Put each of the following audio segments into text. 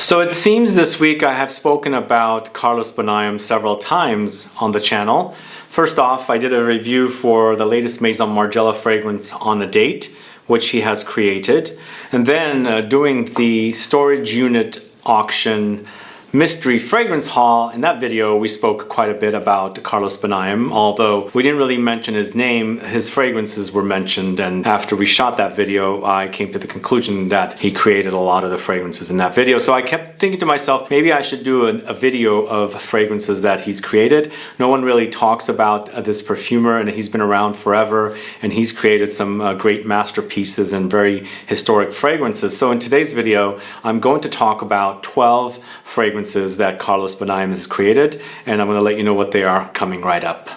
So it seems this week I have spoken about Carlos Benaim several times on the channel. First off, I did a review for the latest MAISON Margiela fragrance On a Date, which he has created. And then doing the storage unit auction mystery fragrance haul. In that video we spoke quite a bit about Carlos Benaim, although we didn't really mention his name. His fragrances were mentioned, and after we shot that video I came to the conclusion that he created a lot of the fragrances in that video. So I kept thinking to myself, maybe I should do a video of fragrances that he's created. No one really talks about this perfumer, and he's been around forever, and he's created some great masterpieces and very historic fragrances. So in today's video I'm going to talk about 12 fragrances that Carlos Benaim has created, and I'm going to let you know what they are coming right up.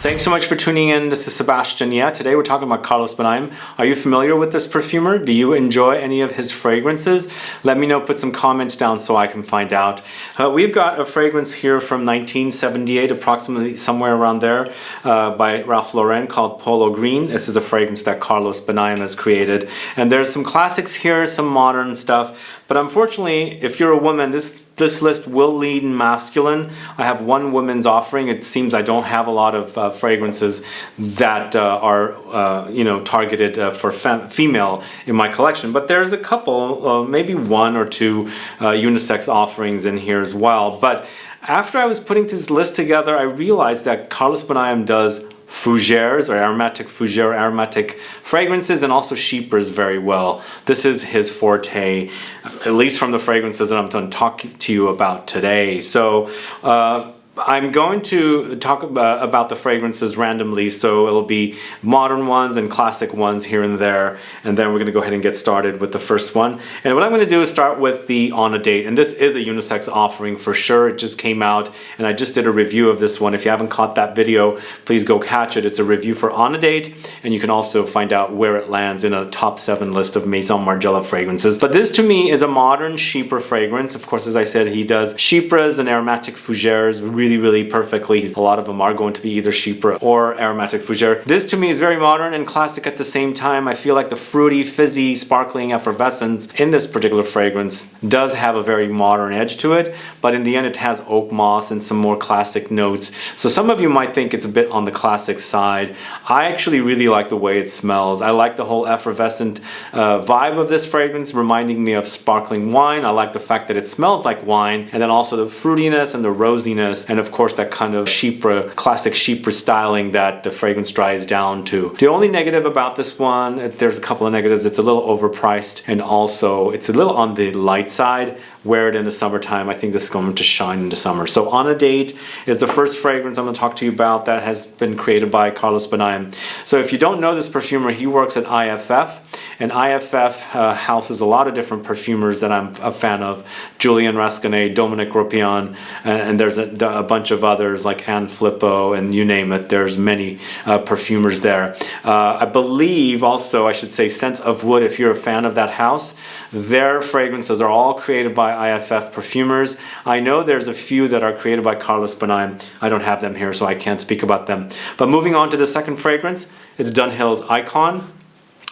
Thanks so much for tuning in. This is Sebastian. Today we're talking about Carlos Benaim. Are you familiar with this perfumer? Do you enjoy any of his fragrances? Let me know, put some comments down so I can find out. We've got a fragrance here from 1978, approximately somewhere around there, by Ralph Lauren called Polo Green. This is a fragrance that Carlos Benaim has created. And there's some classics here, some modern stuff. But unfortunately, if you're a woman, this list will lean masculine. I have one women's offering. It seems I don't have a lot of fragrances that are targeted for female in my collection, but there's a couple, maybe one or two unisex offerings in here as well. But after I was putting this list together, I realized that Carlos Benaim does fougères or aromatic fougère, aromatic fragrances, and also chypres very well. This is his forte, at least from the fragrances that I'm going to talk to you about today. So I'm going to talk about the fragrances randomly, so it'll be modern ones and classic ones here and there, and then we're going to go ahead and get started with the first one. And what I'm going to do is start with the On a Date, and this is a unisex offering for sure. It just came out, and I just did a review of this one. If you haven't caught that video, please go catch it. It's a review for On a Date, and you can also find out where it lands in a top 7 list of MAISON Margiela fragrances. But this to me is a modern chypre fragrance. Of course, as I said, he does chypres and aromatic fougères really perfectly. A lot of them are going to be either chypre or aromatic fougere. This to me is very modern and classic at the same time. I feel like the fruity, fizzy, sparkling effervescence in this particular fragrance does have a very modern edge to it, but in the end it has oak moss and some more classic notes. So some of you might think it's a bit on the classic side. I actually really like the way it smells. I like the whole effervescent vibe of this fragrance, reminding me of sparkling wine. I like the fact that it smells like wine, and then also the fruitiness and the rosiness, and of course that kind of chypre, classic chypre styling that the fragrance dries down to. The only negative about this one, there's a couple of negatives. It's a little overpriced, and also it's a little on the light side. Wear it in the summertime. I think this is going to shine in the summer. So On a Date is the first fragrance I'm going to talk to you about that has been created by Carlos Benaim. So if you don't know this perfumer, he works at IFF, and IFF houses a lot of different perfumers that I'm a fan of. Julian Rasconnay, Dominic Ropion, and there's a bunch of others like Anne Flippo, and you name it. There's many perfumers there. I believe also, I should say, Scents of Wood, if you're a fan of that house, their fragrances are all created by IFF perfumers. I know there's a few that are created by Carlos Benaim. I don't have them here, so I can't speak about them. But moving on to the second fragrance, it's Dunhill's Icon.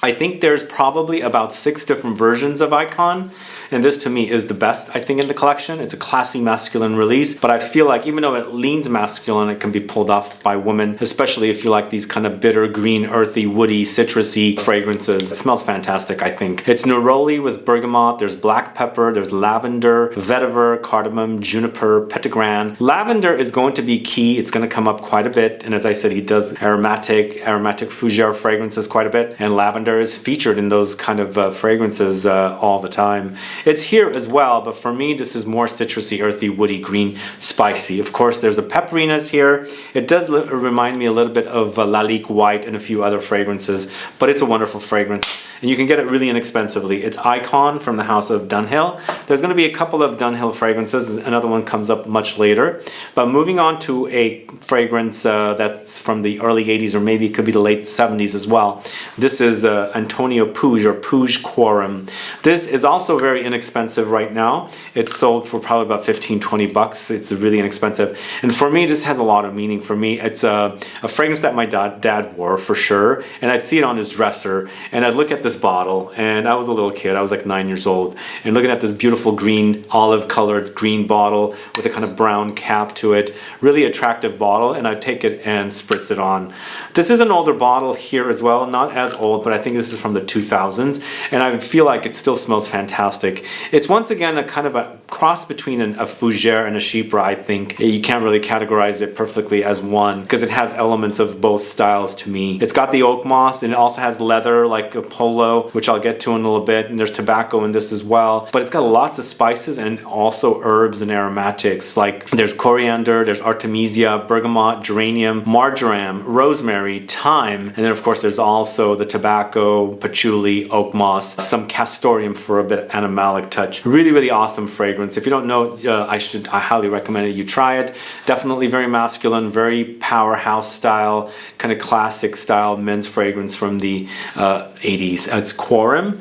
I think there's probably about 6 different versions of Icon, and this to me is the best, I think, in the collection. It's a classy masculine release, but I feel like even though it leans masculine, it can be pulled off by women, especially if you like these kind of bitter, green, earthy, woody, citrusy fragrances. It smells fantastic, I think. It's Neroli with Bergamot, there's black pepper, there's lavender, vetiver, cardamom, juniper, petitgrain. Lavender is going to be key. It's going to come up quite a bit, and as I said, he does aromatic fougere fragrances quite a bit, and lavender is featured in those kind of fragrances all the time. It's here as well, but for me this is more citrusy, earthy, woody, green, spicy. Of course there's a pepperiness here. It does remind me a little bit of Lalique White and a few other fragrances, but it's a wonderful fragrance, and you can get it really inexpensively. It's Icon from the house of DUNHILL. There's going to be a couple of DUNHILL fragrances. Another one comes up much later. But moving on to a fragrance that's from the early 80s, or maybe it could be the late 70s as well. This is Antonio PUIG, or PUIG QUORUM. This is also very inexpensive right now. It's sold for probably about 15-20 bucks. It's really inexpensive. And for me, this has a lot of meaning for me. It's a fragrance that my dad wore for sure. And I'd see it on his dresser. And I'd look at this bottle. And I was a little kid. I was like 9 years old. And looking at this beautiful green, olive colored green bottle with a kind of brown cap to it. Really attractive bottle. And I'd take it and spritz it on. This is an older bottle here as well. Not as old, but I think this is from the 2000s. And I feel like it still smells fantastic. It's once again a kind of a cross between a fougere and a chypre, I think. You can't really categorize it perfectly as one because it has elements of both styles to me. It's got the oak moss, and it also has leather like a polo, which I'll get to in a little bit, and there's tobacco in this as well. But it's got lots of spices and also herbs and aromatics, like there's coriander, there's artemisia, bergamot, geranium, marjoram, rosemary, thyme, and then of course there's also the tobacco, patchouli, oak moss, some castoreum for a bit of animalic touch. Really, really awesome fragrance. If you don't know, I highly recommend it. You try it. Definitely very masculine, very powerhouse style, kind of classic style men's fragrance from the 80s. It's QUORUM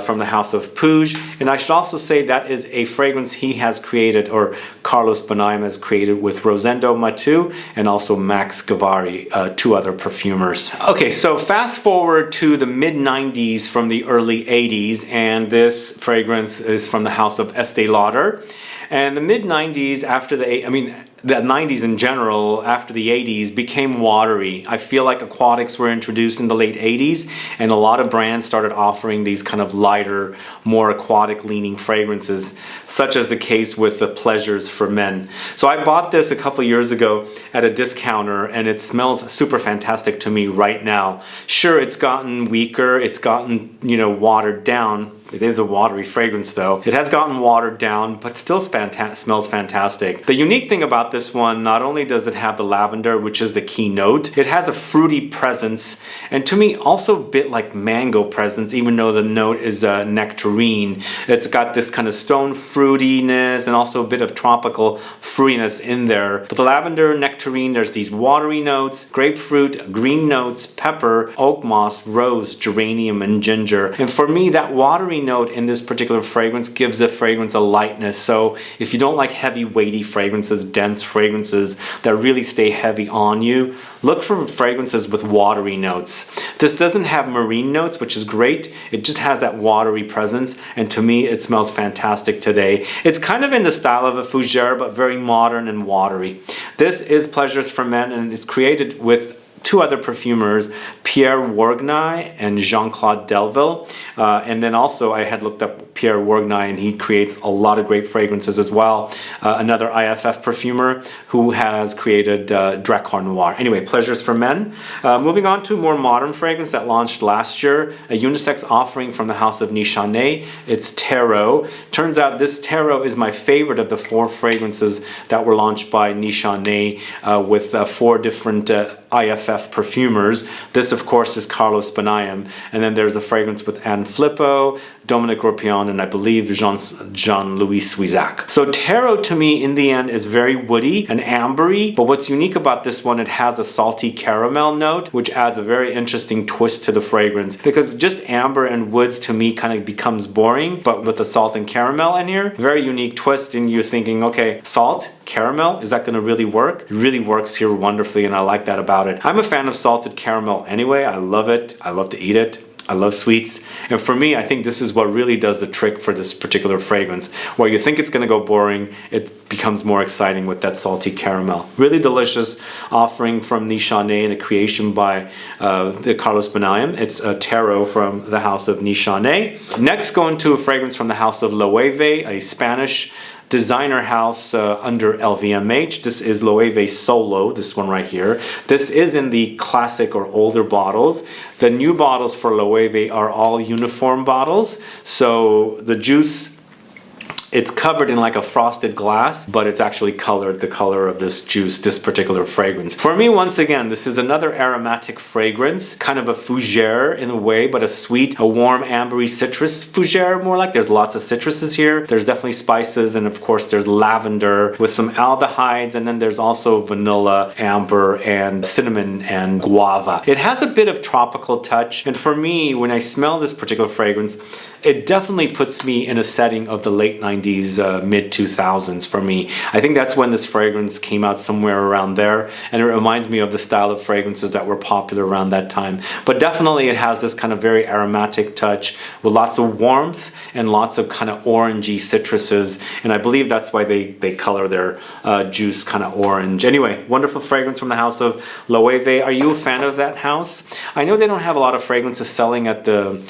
from the house of PUIG. And I should also say that is a fragrance he has created, or Carlos Benaim has created, with Rosendo Matu and also Max Gavari, two other perfumers. Okay, so fast forward to the mid-90s from the early 80s, and this fragrance is from the house of Estee Lauder. And the mid-90s, after the 90s in general, after the 80s, became watery. I feel like aquatics were introduced in the late 80s, and a lot of brands started offering these kind of lighter, more aquatic-leaning fragrances, such as the case with the Pleasures for Men. So I bought this a couple years ago at a discounter, and it smells super fantastic to me right now. Sure, it's gotten weaker, it's gotten, watered down. It is a watery fragrance though. It has gotten watered down, but still smells fantastic. The unique thing about this one, not only does it have the lavender, which is the key note, it has a fruity presence, and to me also a bit like mango presence, even though the note is nectarine. It's got this kind of stone fruitiness and also a bit of tropical fruitiness in there. But the lavender, nectarine, there's these watery notes, grapefruit, green notes, pepper, oak moss, rose, geranium, and ginger. And for me, that watery note in this particular fragrance gives the fragrance a lightness. So if you don't like heavy, weighty fragrances, dense fragrances that really stay heavy on you, look for fragrances with watery notes. This doesn't have marine notes, which is great. It just has that watery presence, and to me it smells fantastic today. It's kind of in the style of a fougere, but very modern and watery. This is Pleasures for Men, and it's created with two other perfumers, Pierre Wargnaye and Jean-Claude Delville. And then also I had looked up Pierre Wargnaye, and he creates a lot of great fragrances as well. Another IFF perfumer who has created Drakkar Noir. Anyway, Pleasures for Men. Moving on to a more modern fragrance that launched last year, a unisex offering from the house of NISHANE. It's TERO. Turns out this TERO is my favorite of the 4 fragrances that were launched by NISHANE with 4 different IFF perfumers. This of course is Carlos Benaim, and then there's a fragrance with Anne Flippo, Dominique Ropion, and I believe Jean-Louis Suizac. So TERO to me in the end is very woody and ambery, but what's unique about this one, it has a salty caramel note, which adds a very interesting twist to the fragrance, because just amber and woods to me kind of becomes boring, but with the salt and caramel in here, very unique twist, and you're thinking, okay, salt, caramel, is that going to really work? It really works here wonderfully, and I like that about it. I'm a fan of salted caramel anyway. I love it. I love to eat it. I love sweets, and for me, I think this is what really does the trick for this particular fragrance. Where you think it's going to go boring, it becomes more exciting with that salty caramel. Really delicious offering from NISHANE and a creation by the Carlos Benaim. It's a TERO from the house of NISHANE. Next, going to a fragrance from the house of LOEWE, a Spanish designer house under LVMH. This is LOEWE Solo, this one right here. This is in the classic or older bottles. The new bottles for LOEWE are all uniform bottles. So the juice it's covered in like a frosted glass, but it's actually colored the color of this juice, this particular fragrance. For me, once again, this is another aromatic fragrance, kind of a fougere in a way, but a sweet, a warm, ambery citrus fougere more like. There's lots of citruses here. There's definitely spices, and of course there's lavender with some aldehydes, and then there's also vanilla, amber, and cinnamon and guava. It has a bit of tropical touch, and for me, when I smell this particular fragrance, it definitely puts me in a setting of the late 90s, mid 2000s for me. I think that's when this fragrance came out, somewhere around there, and it reminds me of the style of fragrances that were popular around that time. But definitely it has this kind of very aromatic touch with lots of warmth and lots of kind of orangey citruses, and I believe that's why they color their juice kind of orange. Anyway, wonderful fragrance from the house of LOEWE. Are you a fan of that house? I know they don't have a lot of fragrances selling at the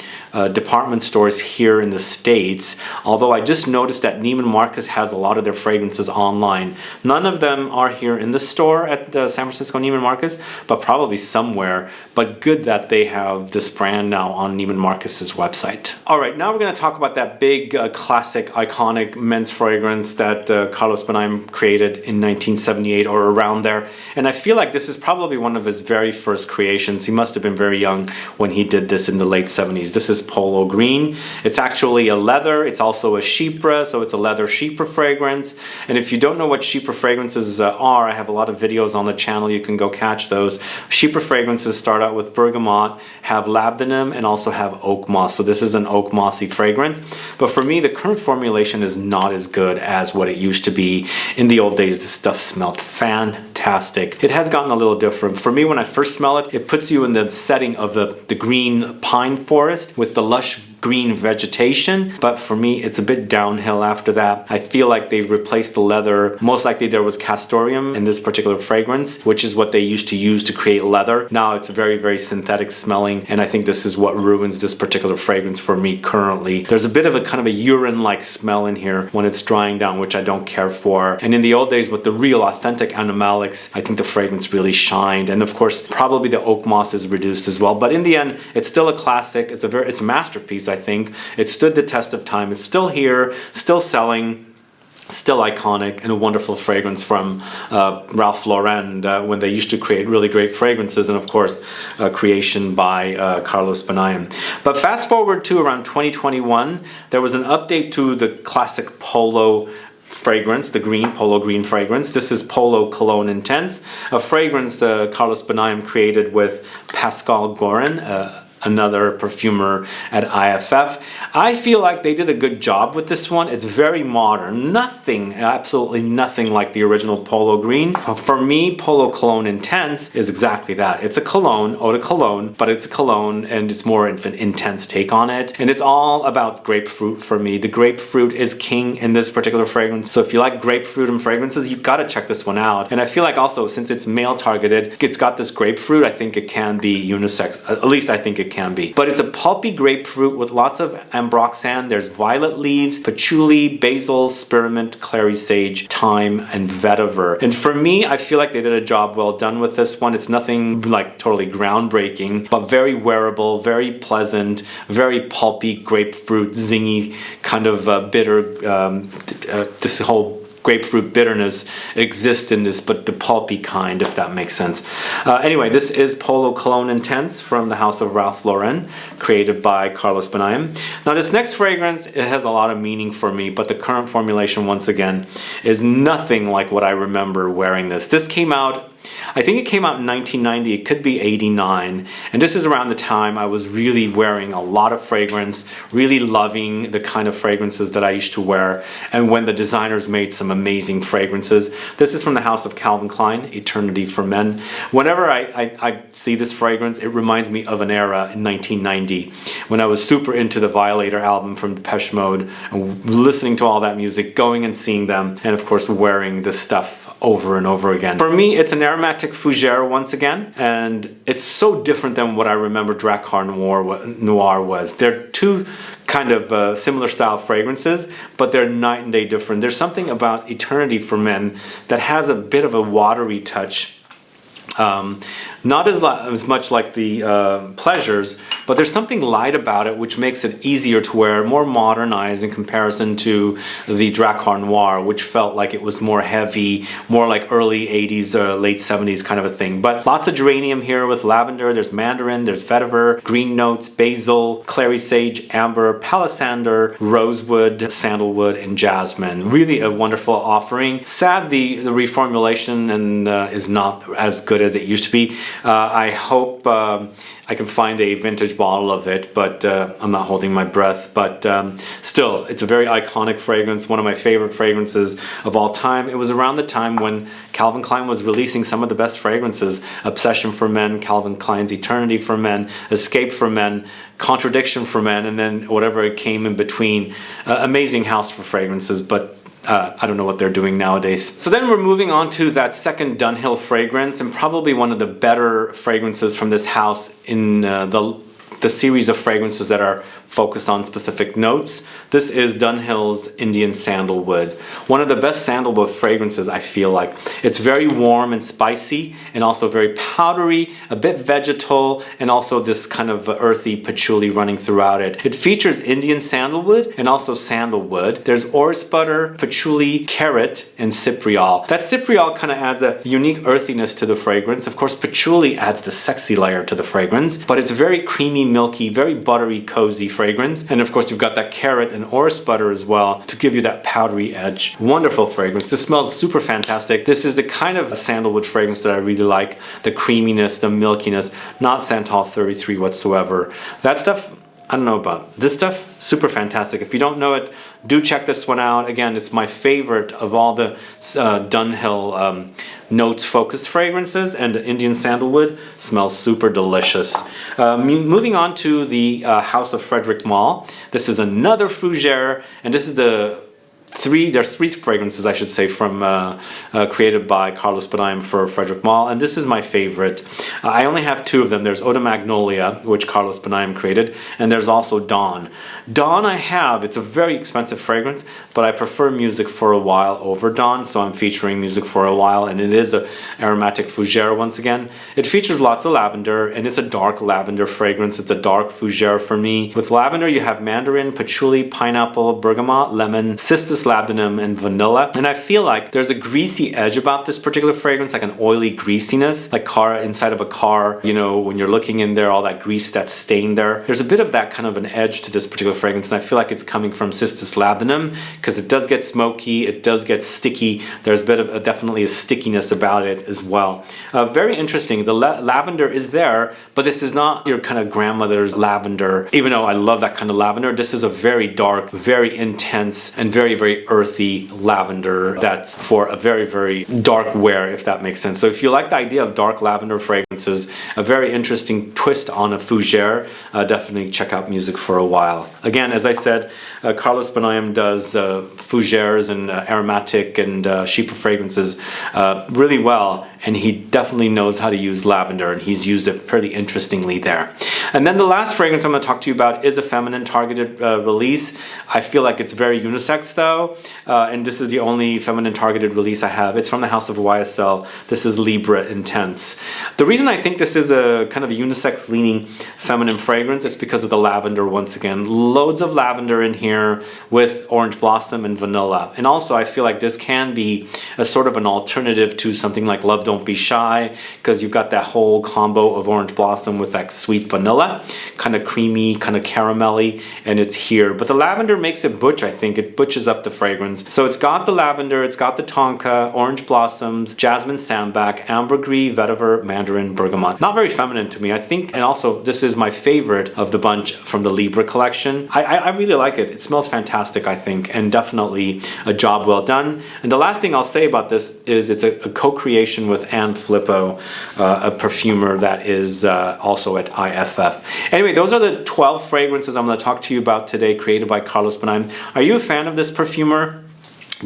department stores here in the States, although I just noticed that Neiman Marcus has a lot of their fragrances online. None of them are here in the store at the San Francisco Neiman Marcus, but probably somewhere. But good that they have this brand now on Neiman Marcus's website. All right, now we're going to talk about that big classic iconic men's fragrance that Carlos Benaim created in 1978 or around there, and I feel like this is probably one of his very first creations. He must have been very young when he did this in the late 70s. This is Polo Green. It's actually a leather. It's also a chypre, so it's a leather chypre fragrance. And if you don't know what chypre fragrances are, I have a lot of videos on the channel. You can go catch those. Chypre fragrances start out with bergamot, have labdanum, and also have oakmoss. So this is an oak mossy fragrance. But for me, the current formulation is not as good as what it used to be. In the old days, this stuff smelled fantastic. It has gotten a little different. For me, when I first smell it, it puts you in the setting of the green pine forest with the lush green vegetation, but for me it's a bit downhill after that. I feel like they've replaced the leather. Most likely there was Castoreum in this particular fragrance, which is what they used to use to create leather. Now it's very, very synthetic smelling, and I think this is what ruins this particular fragrance for me currently. There's a bit of a kind of a urine-like smell in here when it's drying down, which I don't care for. And in the old days with the real authentic animalics, I think the fragrance really shined. And of course, probably the oak moss is reduced as well. But in the end, it's still a classic. It's a masterpiece, I think. It stood the test of time. It's still here, still selling, still iconic, and a wonderful fragrance from Ralph Lauren when they used to create really great fragrances, and of course creation by Carlos Benaim. But fast forward to around 2021, there was an update to the classic Polo fragrance, the green Polo Green fragrance. This is Polo Cologne Intense, a fragrance Carlos Benaim created with Pascal Gorin, another perfumer at IFF. I feel like they did a good job with this one. It's very modern. Nothing, absolutely nothing like the original Polo Green. For me, Polo Cologne Intense is exactly that. It's a cologne, eau de cologne, but it's a cologne and it's more of an intense take on it. And it's all about grapefruit for me. The grapefruit is king in this particular fragrance. So if you like grapefruit and fragrances, you've got to check this one out. And I feel like also, since it's male targeted, it's got this grapefruit. I think it can be unisex. At least I think it can be. But it's a pulpy grapefruit with lots of ambroxan. There's violet leaves, patchouli, basil, spearmint, clary sage, thyme, and vetiver. And for me, I feel like they did a job well done with this one. It's nothing like totally groundbreaking, but very wearable, very pleasant, very pulpy grapefruit, zingy, kind of bitter. This whole grapefruit bitterness exists in this, but the pulpy kind, if that makes sense. Anyway, this is Polo Cologne Intense from the house of Ralph Lauren, created by Carlos Benaim. Now this next fragrance, it has a lot of meaning for me, but the current formulation, once again, is nothing like what I remember wearing this. This came out, I think it came out in 1990, it could be 89, and this is around the time I was really wearing a lot of fragrance, really loving the kind of fragrances that I used to wear, and when the designers made some amazing fragrances. This is from the house of Calvin Klein, Eternity for Men. Whenever I see this fragrance, it reminds me of an era in 1990 when I was super into the Violator album from Depeche Mode, and listening to all that music, going and seeing them, and of course wearing this stuff over and over again. For me, it's an aromatic fougere once again, and it's so different than what I remember Drakkar Noir was. They're two kind of similar style fragrances, but they're night and day different. There's something about Eternity for Men that has a bit of a watery touch. Not as much like the Pleasures, but there's something light about it which makes it easier to wear, more modernized in comparison to the Drakkar Noir, which felt like it was more heavy, more like early 80s, late 70s kind of a thing. But lots of geranium here with lavender, there's mandarin, there's vetiver, green notes, basil, clary sage, amber, palisander, rosewood, sandalwood, and jasmine. Really a wonderful offering. Sad the reformulation and is not as good as it used to be. I hope I can find a vintage bottle of it, but I'm not holding my breath. But still, it's a very iconic fragrance, one of my favorite fragrances of all time. It was around the time when Calvin Klein was releasing some of the best fragrances: Obsession for Men, Calvin Klein's Eternity for Men, Escape for Men, Contradiction for Men, and then whatever came in between. Amazing house for fragrances, but I don't know what they're doing nowadays. So then we're moving on to that second DUNHILL fragrance, and probably one of the better fragrances from this house in the series of fragrances that are focused on specific notes. This is DUNHILL's Indian Sandalwood. One of the best sandalwood fragrances, I feel like. It's very warm and spicy, and also very powdery, a bit vegetal, and also this kind of earthy patchouli running throughout it. It features Indian sandalwood and also sandalwood. There's orris butter, patchouli, carrot, and cypriol. That cypriol kind of adds a unique earthiness to the fragrance. Of course, patchouli adds the sexy layer to the fragrance, but it's very creamy, milky, very buttery, cozy fragrance. And of course, you've got that carrot and orris butter as well to give you that powdery edge. Wonderful fragrance. This smells super fantastic. This is the kind of sandalwood fragrance that I really like. The creaminess, the milkiness, not Santal 33 whatsoever. That stuff, I don't know about. This stuff, super fantastic. If you don't know it, do check this one out. Again, it's my favorite of all the DUNHILL notes focused fragrances, and the Indian Sandalwood smells super delicious. Moving on to the House of Frederic Malle. This is another fougere, and this is there's three fragrances, I should say, from created by Carlos Benaim for Frederic Malle, and this is my favorite. I only have two of them. There's Eau de Magnolia, which Carlos Benaim created, and there's also Dawn. Dawn I have, it's a very expensive fragrance, but I prefer Music for a While over Dawn, so I'm featuring Music for a While, and it is an aromatic fougere once again. It features lots of lavender, and it's a dark lavender fragrance. It's a dark fougere for me. With lavender, you have mandarin, patchouli, pineapple, bergamot, lemon, cistus labdanum, and vanilla. And I feel like there's a greasy edge about this particular fragrance, like an oily greasiness, like car inside of a car, you know, when you're looking in there, all that grease that's stained there. There's a bit of that kind of an edge to this particular fragrance, and I feel like it's coming from cistus labdanum, because it does get smoky, it does get sticky. There's a bit of definitely a stickiness about it as well. Very interesting. The lavender is there, but this is not your kind of grandmother's lavender. Even though I love that kind of lavender, this is a very dark, very intense, and very, very earthy lavender that's for a very, very dark wear, if that makes sense. So if you like the idea of dark lavender fragrances, a very interesting twist on a fougere, definitely check out Music for a While. Again, as I said, Carlos Benaim does fougères and aromatic and chypre fragrances really well, and he definitely knows how to use lavender, and he's used it pretty interestingly there. And then the last fragrance I'm going to talk to you about is a feminine targeted release. I feel like it's very unisex though, and this is the only feminine targeted release I have. It's from the house of YSL. This is Libra Intense. The reason I think this is a kind of a unisex leaning feminine fragrance is because of the lavender once again. Loads of lavender in here with orange blossom and vanilla. And also I feel like this can be a sort of an alternative to something like Love Don't Be Shy, because you've got that whole combo of orange blossom with that sweet vanilla, kind of creamy, kind of caramelly, and it's here. But the lavender makes it butch, I think. It butches up the fragrance. So it's got the lavender, it's got the tonka, orange blossoms, jasmine sambac, ambergris, vetiver, mandarin, bergamot. Not very feminine to me, I think. And also this is my favorite of the bunch from the Libra collection. I really like it. It smells fantastic, I think, and definitely a job well done. And the last thing I'll say about this is it's a co-creation with Anne Filippo, a perfumer that is also at IFF. Anyway, those are the 12 fragrances I'm going to talk to you about today, created by Carlos Benaim. Are you a fan of this perfumer?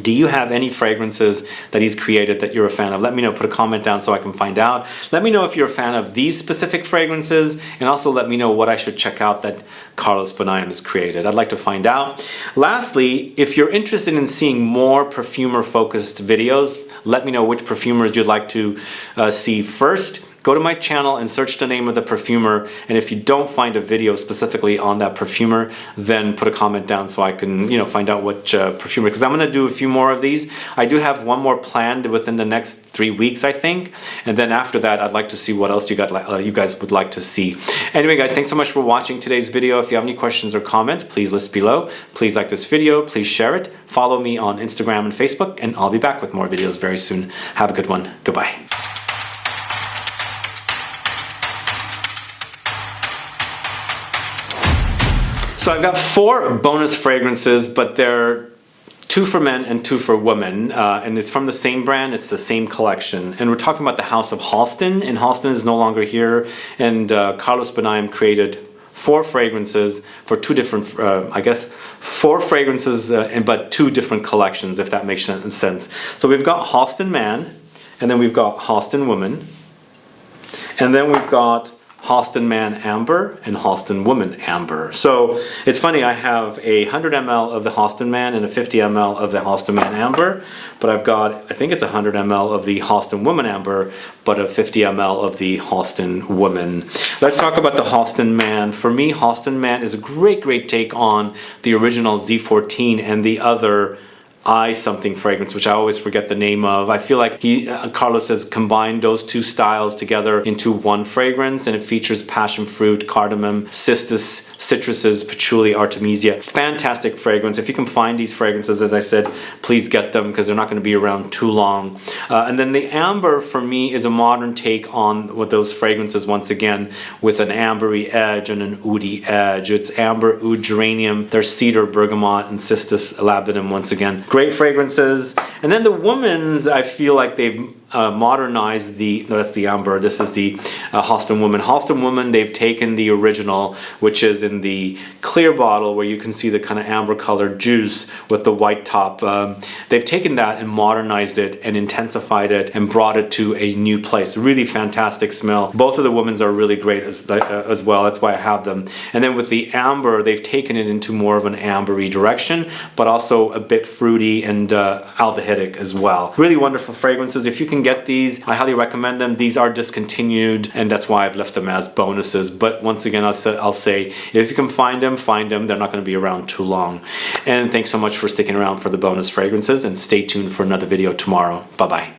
Do you have any fragrances that he's created that you're a fan of? Let me know. Put a comment down so I can find out. Let me know if you're a fan of these specific fragrances, and also let me know what I should check out that Carlos Benaim has created. I'd like to find out. Lastly, if you're interested in seeing more perfumer focused videos, let me know which perfumers you'd like to see first. go to my channel and search the name of the perfumer, and if you don't find a video specifically on that perfumer, then put a comment down so I can, you know, find out which perfumer, because I'm going to do a few more of these. I do have one more planned within the next 3 weeks, I think, and then after that I'd like to see what else you guys would like to see. Anyway guys, thanks so much for watching today's video. If you have any questions or comments, please list below. Please like this video, please share it, follow me on Instagram and Facebook, and I'll be back with more videos very soon. Have a good one. Goodbye. So I've got 4 bonus fragrances, but they're 2 for men and 2 for women, and it's from the same brand, it's the same collection. And we're talking about the House of Halston, and Halston is no longer here, and Carlos Benaim created 4 fragrances for 2 different, I guess, 4 fragrances, but 2 different collections, if that makes sense. So we've got Halston Man, and then we've got Halston Woman, and then we've got Halston Man Amber and Halston Woman Amber. So it's funny, I have a 100 ml of the Halston Man and a 50 ml of the Halston Man Amber, but I've got, I think it's 100 ml of the Halston Woman Amber, but a 50 ml of the Halston Woman. Let's talk about the Halston Man. For me, Halston Man is a great take on the original Z14 and the other something fragrance, which I always forget the name of. I feel like Carlos has combined those 2 styles together into one fragrance, and it features passion fruit, cardamom, citruses, patchouli, artemisia. Fantastic fragrance. If you can find these fragrances, as I said, please get them because they're not going to be around too long. And then the amber for me is a modern take on what those fragrances, once again, with an ambery edge and an oudi edge. It's amber, oud, geranium. There's cedar, bergamot, and cistus labdanum once again. Great fragrances. And then the women's, I feel like they've modernized that's the amber, this is the Halston Woman. Halston Woman, they've taken the original, which is in the clear bottle where you can see the kind of amber colored juice with the white top. They've taken that and modernized it and intensified it and brought it to a new place. Really fantastic smell. Both of the women's are really great as well. That's why I have them. And then with the amber, they've taken it into more of an ambery direction, but also a bit fruity and aldehydic as well. Really wonderful fragrances. If you can get these, I highly recommend them. These are discontinued, and that's why I've left them as bonuses. But once again, I'll say, if you can find them, find them. They're not going to be around too long. And thanks so much for sticking around for the bonus fragrances, and stay tuned for another video tomorrow. Bye-bye.